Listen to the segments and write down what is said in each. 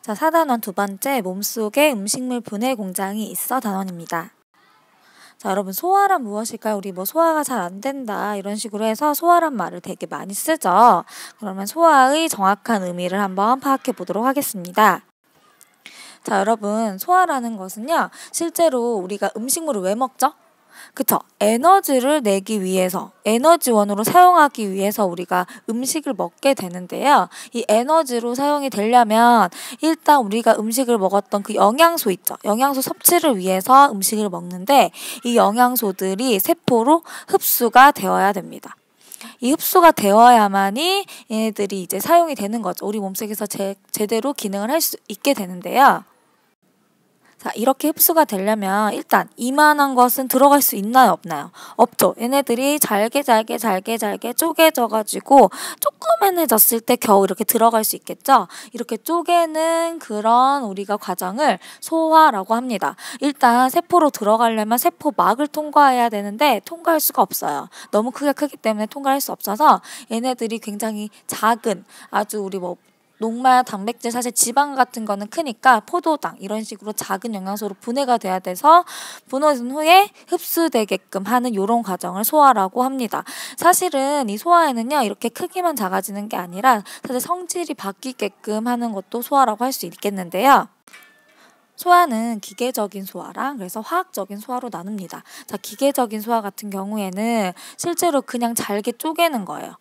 자, 4단원 두 번째, 몸속에 음식물 분해 공장이 있어 단원입니다. 자, 여러분, 소화란 무엇일까요? 우리 소화가 잘 안 된다 이런 식으로 해서 소화란 말을 되게 많이 쓰죠. 그러면 소화의 정확한 의미를 한번 파악해 보도록 하겠습니다. 자, 여러분, 소화라는 것은요, 실제로 우리가 음식물을 왜 먹죠? 그쵸? 에너지를 내기 위해서, 에너지원으로 사용하기 위해서 우리가 음식을 먹게 되는데요. 이 에너지로 사용이 되려면 일단 우리가 음식을 먹었던 그 영양소 있죠? 영양소 섭취를 위해서 음식을 먹는데 이 영양소들이 세포로 흡수가 되어야 됩니다. 이 흡수가 되어야만이 얘네들이 이제 사용이 되는 거죠. 우리 몸속에서 제대로 기능을 할 수 있게 되는데요. 자, 이렇게 흡수가 되려면 일단 이만한 것은 들어갈 수 있나요, 없나요? 없죠. 얘네들이 잘게 쪼개져가지고 조그만해졌을 때 겨우 이렇게 들어갈 수 있겠죠? 이렇게 쪼개는 그런 우리가 과정을 소화라고 합니다. 일단 세포로 들어가려면 세포막을 통과해야 되는데 통과할 수가 없어요. 너무 크기 때문에 통과할 수 없어서 얘네들이 굉장히 작은 아주 우리 녹말, 단백질, 사실 지방 같은 거는 크니까 포도당 이런 식으로 작은 영양소로 분해가 돼야 돼서 분해된 후에 흡수되게끔 하는 이런 과정을 소화라고 합니다. 사실은 이 소화에는요, 이렇게 크기만 작아지는 게 아니라 사실 성질이 바뀌게끔 하는 것도 소화라고 할 수 있겠는데요. 소화는 기계적인 소화랑 그래서 화학적인 소화로 나눕니다. 자, 기계적인 소화 같은 경우에는 실제로 그냥 잘게 쪼개는 거예요.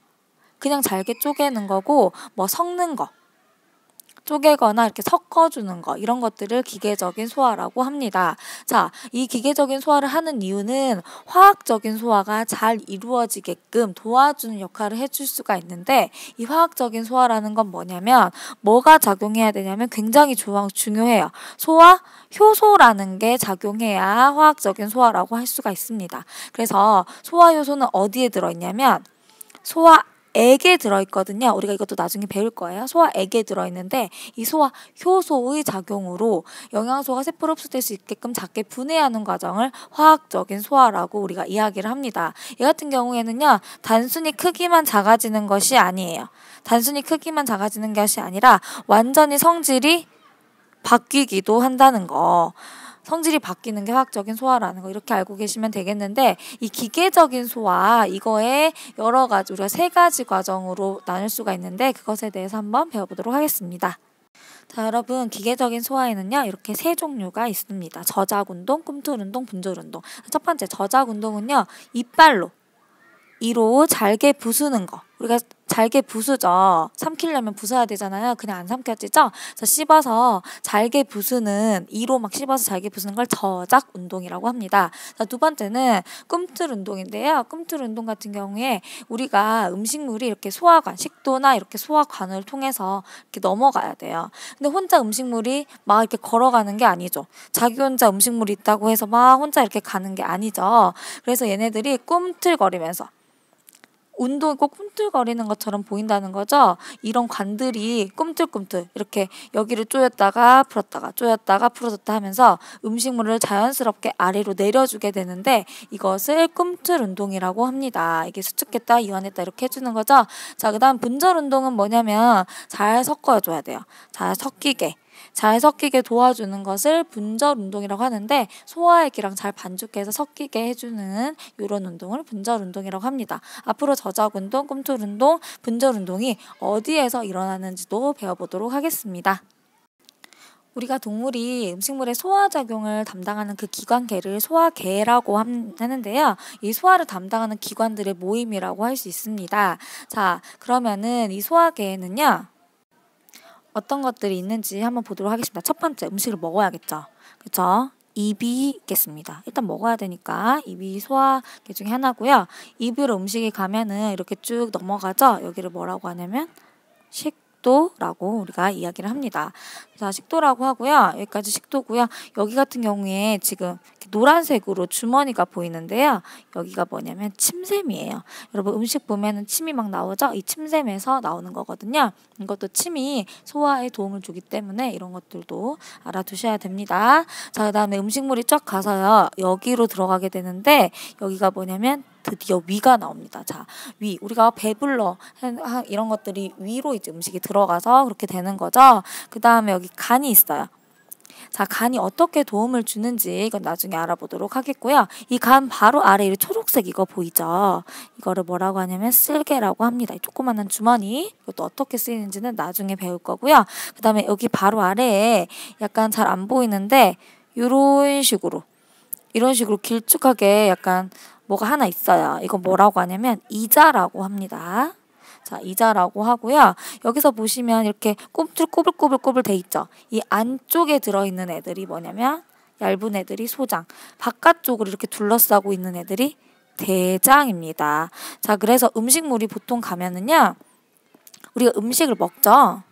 그냥 잘게 쪼개는 거고 섞는 거, 쪼개거나 이렇게 섞어주는 거, 이런 것들을 기계적인 소화라고 합니다. 자, 이 기계적인 소화를 하는 이유는 화학적인 소화가 잘 이루어지게끔 도와주는 역할을 해줄 수가 있는데, 이 화학적인 소화라는 건 뭐냐면 뭐가 작용해야 되냐면 굉장히 중요해요. 소화 효소라는 게 작용해야 화학적인 소화라고 할 수가 있습니다. 그래서 소화 효소는 어디에 들어있냐면 소화액에 들어있거든요. 우리가 이것도 나중에 배울 거예요. 소화액에 들어있는데 이 소화 효소의 작용으로 영양소가 세포로 흡수될 수 있게끔 작게 분해하는 과정을 화학적인 소화라고 우리가 이야기를 합니다. 이 같은 경우에는요, 단순히 크기만 작아지는 것이 아니에요. 단순히 크기만 작아지는 것이 아니라 완전히 성질이 바뀌기도 한다는 거. 성질이 바뀌는 게 화학적인 소화라는 거, 이렇게 알고 계시면 되겠는데, 이 기계적인 소화, 이거에 여러 가지, 우리가 3가지 과정으로 나눌 수가 있는데 그것에 대해서 한번 배워보도록 하겠습니다. 자, 여러분, 기계적인 소화에는요, 이렇게 3종류가 있습니다. 저작운동, 꿈틀운동, 분절운동. 첫 번째 저작운동은요, 이로 잘게 부수는 거. 우리가 잘게 부수죠. 삼키려면 부숴야 되잖아요. 그냥 안 삼켜지죠? 그래서 씹어서 잘게 부수는, 이로 막 씹어서 잘게 부수는 걸 저작 운동이라고 합니다. 자, 두 번째는 꿈틀 운동인데요. 꿈틀 운동 같은 경우에 우리가 음식물이 이렇게 소화관, 식도나 이렇게 소화관을 통해서 이렇게 넘어가야 돼요. 근데 혼자 음식물이 막 이렇게 걸어가는 게 아니죠. 자기 혼자 음식물이 있다고 해서 막 혼자 이렇게 가는 게 아니죠. 그래서 얘네들이 꿈틀거리면서, 운동이 꼭 꿈틀거리는 것처럼 보인다는 거죠. 이런 관들이 꿈틀꿈틀 이렇게 여기를 조였다가 풀었다가 조였다가 풀어줬다 하면서 음식물을 자연스럽게 아래로 내려주게 되는데 이것을 꿈틀 운동이라고 합니다. 이게 수축했다 이완했다 이렇게 해주는 거죠. 자, 그 다음 분절 운동은 뭐냐면 잘 섞어줘야 돼요. 잘 섞이게 도와주는 것을 분절 운동이라고 하는데, 소화액이랑 잘 반죽해서 섞이게 해주는 이런 운동을 분절 운동이라고 합니다. 앞으로 저작 운동, 꿈틀 운동, 분절 운동이 어디에서 일어나는지도 배워보도록 하겠습니다. 우리가 동물이 음식물의 소화작용을 담당하는 그 기관계를 소화계라고 하는데요. 이 소화를 담당하는 기관들의 모임이라고 할 수 있습니다. 자, 그러면은 이 소화계에는요, 어떤 것들이 있는지 한번 보도록 하겠습니다. 첫 번째, 음식을 먹어야겠죠. 그렇죠? 입이 있겠습니다. 일단 먹어야 되니까 입이 소화계 중에 하나고요. 입으로 음식이 가면은 이렇게 쭉 넘어가죠. 여기를 뭐라고 하냐면 식도라고 우리가 이야기를 합니다. 자, 식도라고 하고요. 여기까지 식도고요. 여기 같은 경우에 지금 노란색으로 주머니가 보이는데요. 여기가 뭐냐면 침샘이에요. 여러분, 음식 보면은 침이 막 나오죠? 이 침샘에서 나오는 거거든요. 이것도 침이 소화에 도움을 주기 때문에 이런 것들도 알아두셔야 됩니다. 자, 그 다음에 음식물이 쫙 가서요, 여기로 들어가게 되는데 여기가 뭐냐면 드디어 위가 나옵니다. 자, 위. 우리가 배불러 이런 것들이 위로 이제 음식이 들어가서 그렇게 되는 거죠. 그 다음에 여기 간이 있어요. 자, 간이 어떻게 도움을 주는지 이건 나중에 알아보도록 하겠고요. 이 간 바로 아래 이 초록색 이거 보이죠? 이거를 뭐라고 하냐면 쓸개라고 합니다. 이 조그만한 주머니. 이것도 어떻게 쓰이는지는 나중에 배울 거고요. 그 다음에 여기 바로 아래에 약간 잘 안 보이는데 이런 식으로 길쭉하게 약간 뭐가 하나 있어요. 이건 뭐라고 하냐면 이자라고 합니다. 자, 이자라고 하고요. 여기서 보시면 이렇게 꼬불꼬불꼬불 돼 있죠. 이 안쪽에 들어있는 애들이 뭐냐면 얇은 애들이 소장, 바깥쪽으로 이렇게 둘러싸고 있는 애들이 대장입니다. 자, 그래서 음식물이 보통 가면은요, 우리가 음식을 먹죠.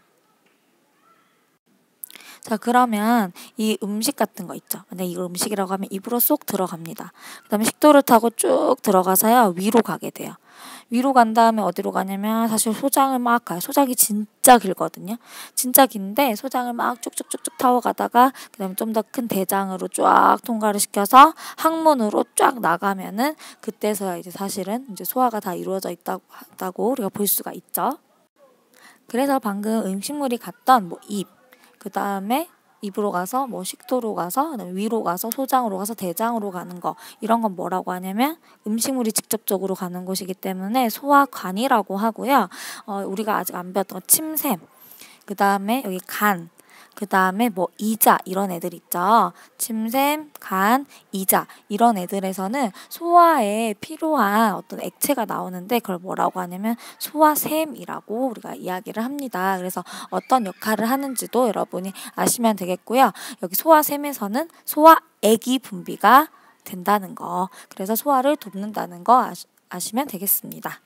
자, 그러면 이 음식 같은 거 있죠. 근데 이걸 음식이라고 하면 입으로 쏙 들어갑니다. 그 다음에 식도를 타고 쭉 들어가서요, 위로 가게 돼요. 위로 간 다음에 어디로 가냐면 사실 소장을 막 가요. 소장이 진짜 길거든요. 진짜 긴데 소장을 막 쭉쭉쭉쭉 타고 가다가 그 다음에 좀 더 큰 대장으로 쫙 통과를 시켜서 항문으로 쫙 나가면은 그때서야 이제 사실은 이제 소화가 다 이루어져 있다고 우리가 볼 수가 있죠. 그래서 방금 음식물이 갔던 뭐 입, 그 다음에 입으로 가서 뭐 식도로 가서 그다음에 위로 가서 소장으로 가서 대장으로 가는 거 이런 건 뭐라고 하냐면 음식물이 직접적으로 가는 곳이기 때문에 소화관이라고 하고요. 우리가 아직 안 배웠던 침샘, 그 다음에 여기 간, 그 다음에 뭐 이자 이런 애들 있죠. 침샘, 간, 이자 이런 애들에서는 소화에 필요한 어떤 액체가 나오는데 그걸 뭐라고 하냐면 소화샘이라고 우리가 이야기를 합니다. 그래서 어떤 역할을 하는지도 여러분이 아시면 되겠고요. 여기 소화샘에서는 소화액이 분비가 된다는 거, 그래서 소화를 돕는다는 거 아시면 되겠습니다.